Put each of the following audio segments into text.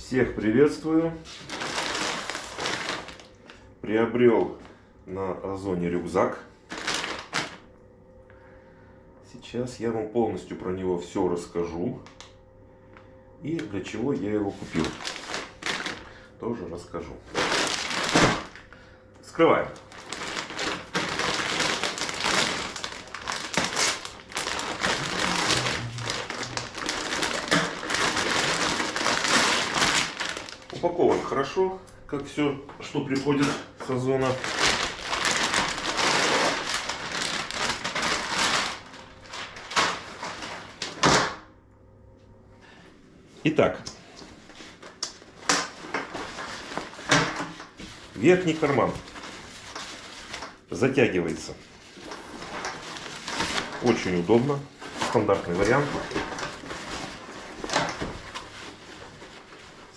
Всех приветствую. Приобрел на Озоне рюкзак. Сейчас я вам полностью про него все расскажу. И для чего я его купил. Тоже расскажу. Вскрываем. Упакован хорошо, как все, что приходит с Озона. Итак, верхний карман затягивается. Очень удобно, стандартный вариант.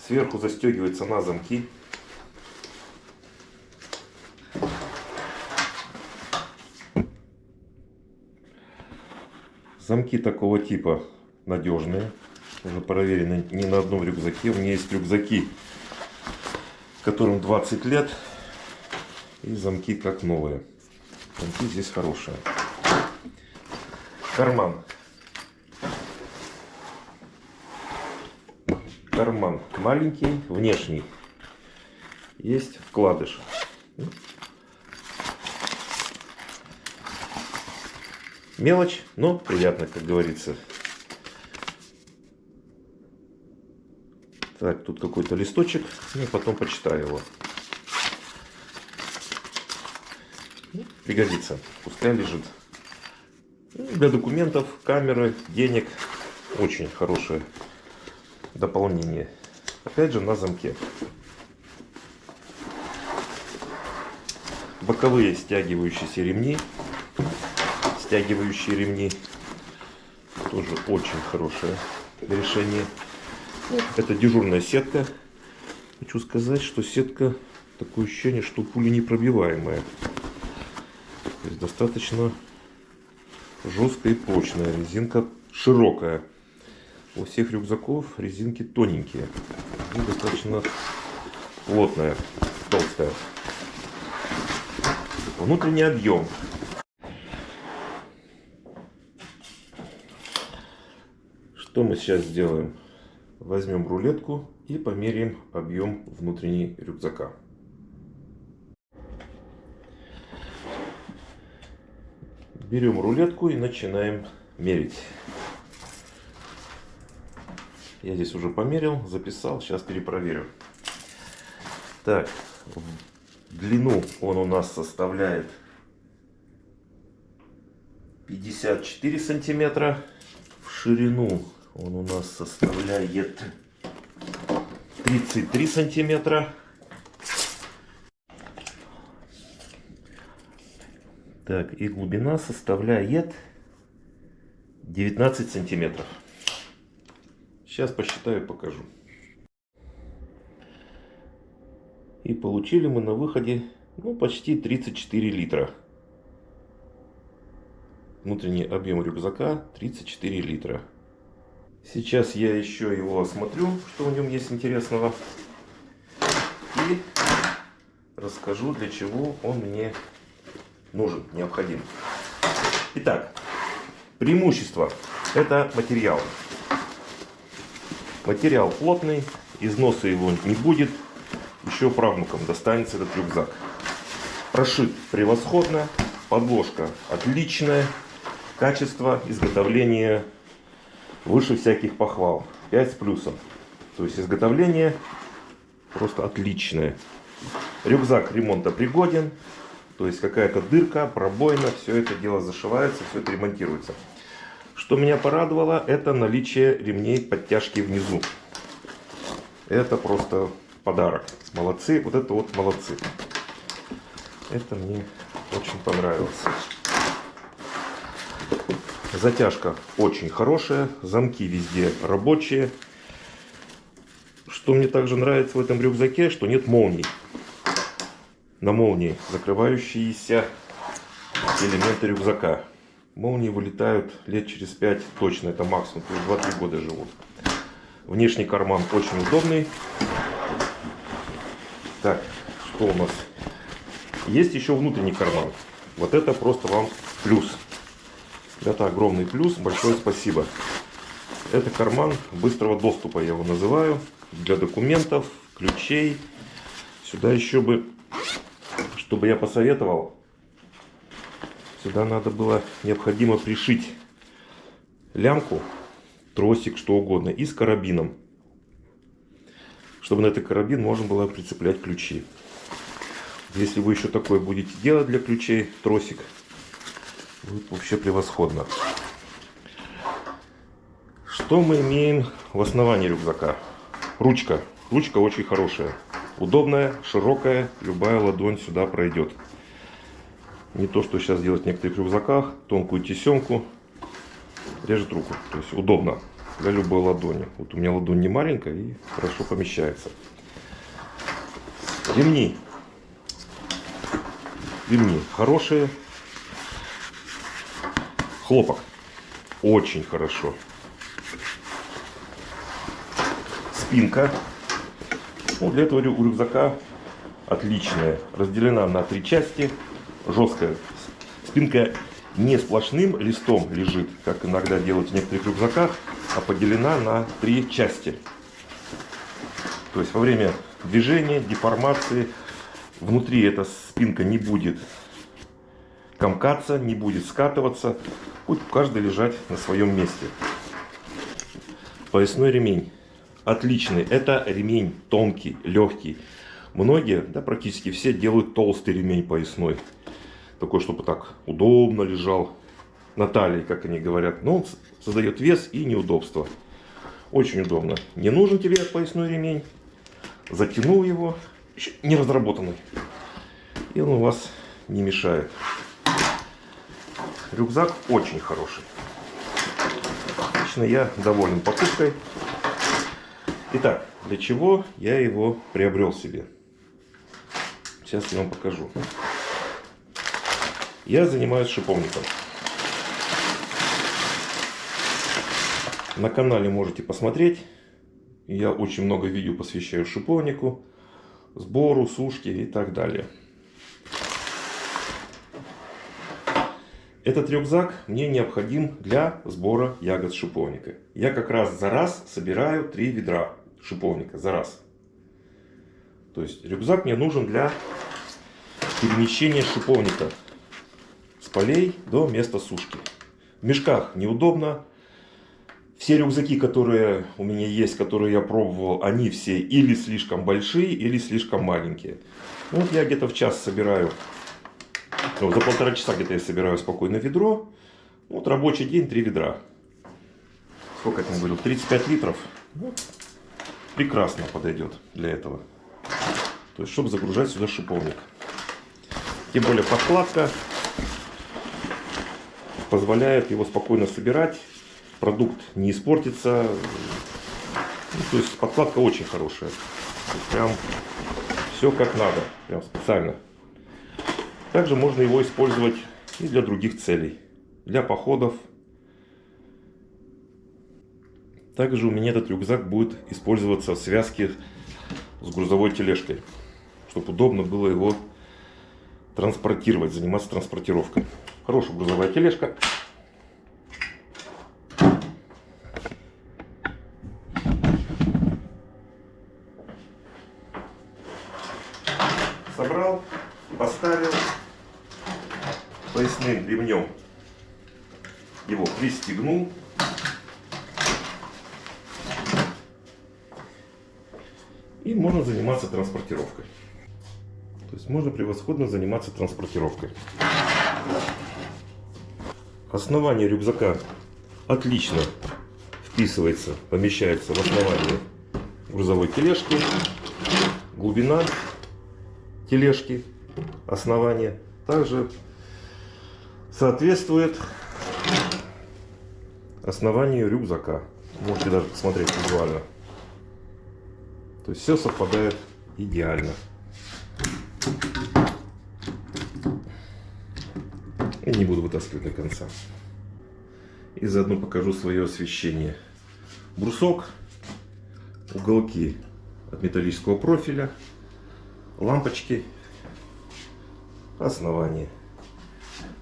Сверху застегивается на замки. Замки такого типа надежные. Уже проверены не на одном рюкзаке. У меня есть рюкзаки, которым 20 лет. И замки как новые. Замки здесь хорошие. Карман. Карман маленький, внешний. Есть вкладыш. Мелочь, но приятно, как говорится. Так, тут какой-то листочек. Ну, потом почитаю его. Пригодится. Пускай лежит. Для документов, камеры, денег. Очень хорошее дополнение. Опять же на замке. Боковые стягивающиеся ремни. Стягивающие ремни. Тоже очень хорошее решение. Это дежурная сетка. Хочу сказать, что сетка, такое ощущение, что пуля непробиваемая. То есть достаточно жесткая и прочная. Резинка широкая. У всех рюкзаков резинки тоненькие. И достаточно плотная, толстая. Внутренний объем. Что мы сейчас сделаем? Возьмем рулетку и померяем объем внутренней рюкзака. Берем рулетку и начинаем мерить. Я здесь уже померил, записал, сейчас перепроверю. Так, в длину он у нас составляет 54 сантиметра, в ширину он у нас составляет 33 сантиметра. Так, и глубина составляет 19 сантиметров. Сейчас посчитаю и покажу. И получили мы на выходе почти 34 литра. Внутренний объем рюкзака 34 литра. Сейчас я еще его осмотрю, что в нем есть интересного. И расскажу, для чего он мне нужен, необходим. Итак, преимущество. Это материал. Материал плотный, износа его не будет. Еще правнукам достанется этот рюкзак. Прошит превосходно. Подложка отличная. Качество изготовления выше всяких похвал. 5 с плюсом. То есть изготовление просто отличное. Рюкзак ремонтопригоден. То есть какая-то дырка, пробоина. Все это дело зашивается, все это ремонтируется. Что меня порадовало, это наличие ремней подтяжки внизу. Это просто подарок. Молодцы, вот это вот молодцы. Это мне очень понравилось. Затяжка очень хорошая, замки везде рабочие. Что мне также нравится в этом рюкзаке, что нет молний. На молнии закрывающиеся элементы рюкзака. Молнии вылетают лет через 5 точно, это максимум, то есть 2-3 года живут. Внешний карман очень удобный. Так, что у нас? Есть еще внутренний карман. Вот это просто вам плюс. Это огромный плюс. Большое спасибо. Это карман быстрого доступа, я его называю. Для документов, ключей. Сюда еще бы, чтобы я посоветовал, сюда надо было необходимо пришить лямку, тросик, что угодно, и с карабином. Чтобы на этот карабин можно было прицеплять ключи. Если вы еще такое будете делать для ключей, тросик, будет вообще превосходно. Что мы имеем в основании рюкзака? Ручка. Ручка очень хорошая. Удобная, широкая, любая ладонь сюда пройдет. Не то, что сейчас делать в некоторых рюкзаках, тонкую тесемку, режет руку. То есть удобно для любой ладони. Вот у меня ладонь не маленькая и хорошо помещается. Ремни. Ремни хорошие. Хлопок. Очень хорошо. Спинка. Ну, для этого рюкзака отличная. Разделена на 3 части. Жесткая. Спинка не сплошным листом лежит, как иногда делают в некоторых рюкзаках, а поделена на 3 части. То есть во время движения, деформации, внутри эта спинка не будет комкаться, не будет скатываться. Будет каждый лежать на своем месте. Поясной ремень. Отличный. Это ремень тонкий, легкий. Многие, да практически все делают толстый ремень поясной. Такой, чтобы так удобно лежал на талии, как они говорят. Но он создает вес и неудобство. Очень удобно. Не нужен тебе поясной ремень. Затянул его. Еще не разработанный. И он у вас не мешает. Рюкзак очень хороший. Лично я доволен покупкой. Итак, для чего я его приобрел себе? Сейчас я вам покажу. Я занимаюсь шиповником. На канале можете посмотреть. Я очень много видео посвящаю шиповнику, сбору, сушке и так далее. Этот рюкзак мне необходим для сбора ягод шиповника. Я как раз за раз собираю 3 ведра шиповника за раз. То есть рюкзак мне нужен для перемещения шиповника с полей до места сушки. В мешках неудобно. Все рюкзаки, которые у меня есть, которые я пробовал, они все или слишком большие, или слишком маленькие. Ну, вот я где-то в час собираю, ну, за 1,5 часа где-то я собираю спокойно ведро. Вот рабочий день 3 ведра. Сколько я там говорю? 35 литров. Ну, прекрасно подойдет для этого. То есть, чтобы загружать сюда шиповник. Тем более подкладка позволяет его спокойно собирать. Продукт не испортится. Ну, то есть подкладка очень хорошая. Прям все как надо. Прям специально. Также можно его использовать и для других целей. Для походов. Также у меня этот рюкзак будет использоваться в связке с грузовой тележкой. Чтобы удобно было его транспортировать, заниматься транспортировкой. Хорошая грузовая тележка. Собрал, поставил, поясным ремнем его пристегнул. И можно заниматься транспортировкой. То есть можно превосходно заниматься транспортировкой. Основание рюкзака отлично вписывается, помещается в основании грузовой тележки. Глубина тележки, основания также соответствует основанию рюкзака. Можете даже посмотреть визуально. То есть все совпадает идеально. И не буду вытаскивать до конца. И заодно покажу свое освещение. Брусок уголки от металлического профиля, лампочки, основание.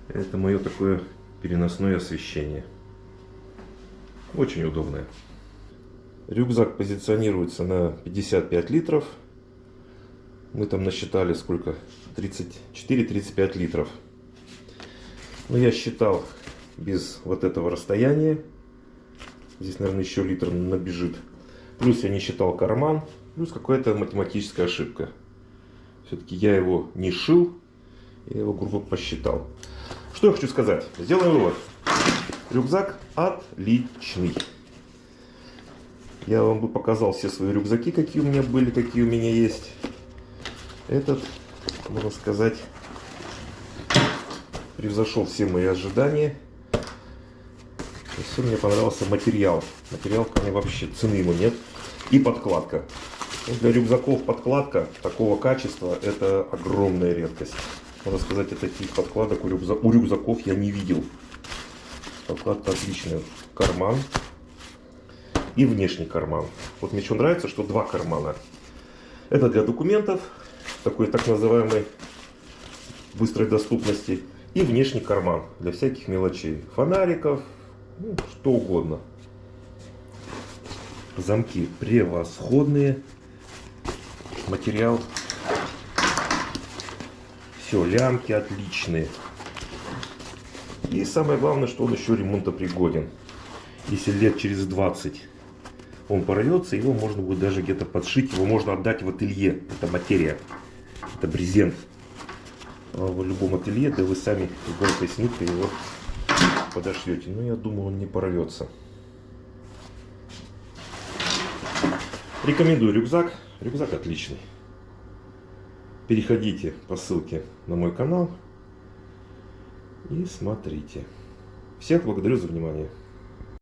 Это мое такое переносное освещение. Очень удобное. Рюкзак позиционируется на 55 литров. Мы там насчитали сколько? 34-35 литров. Но я считал без вот этого расстояния. Здесь, наверное, еще литр набежит. Плюс я не считал карман. Плюс какая-то математическая ошибка. Все-таки я его не шил. Я его грубо посчитал. Что я хочу сказать? Сделаем вывод. Рюкзак отличный. Я вам бы показал все свои рюкзаки, какие у меня были, какие у меня есть. Этот, можно сказать, превзошел все мои ожидания. И все, мне понравился материал. Материал ко мне вообще, цены ему нет. И подкладка. Ну, для рюкзаков подкладка такого качества это огромная редкость. Можно сказать, таких подкладок у рюкзаков я не видел. Подкладка отличная. Карман. И внешний карман. Вот мне еще нравится, что два кармана. Это для документов, такой так называемой быстрой доступности. И внешний карман для всяких мелочей. Фонариков, ну, что угодно. Замки превосходные. Материал. Все, лямки отличные. И самое главное, что он еще ремонтопригоден. Если лет через 20 он порвется, его можно будет даже где-то подшить, его можно отдать в ателье. Это материя, это брезент. В любом ателье, да вы сами иголкой с ниткой его подошьете. Но я думаю, он не порвется. Рекомендую рюкзак. Рюкзак отличный. Переходите по ссылке на мой канал и смотрите. Всех благодарю за внимание.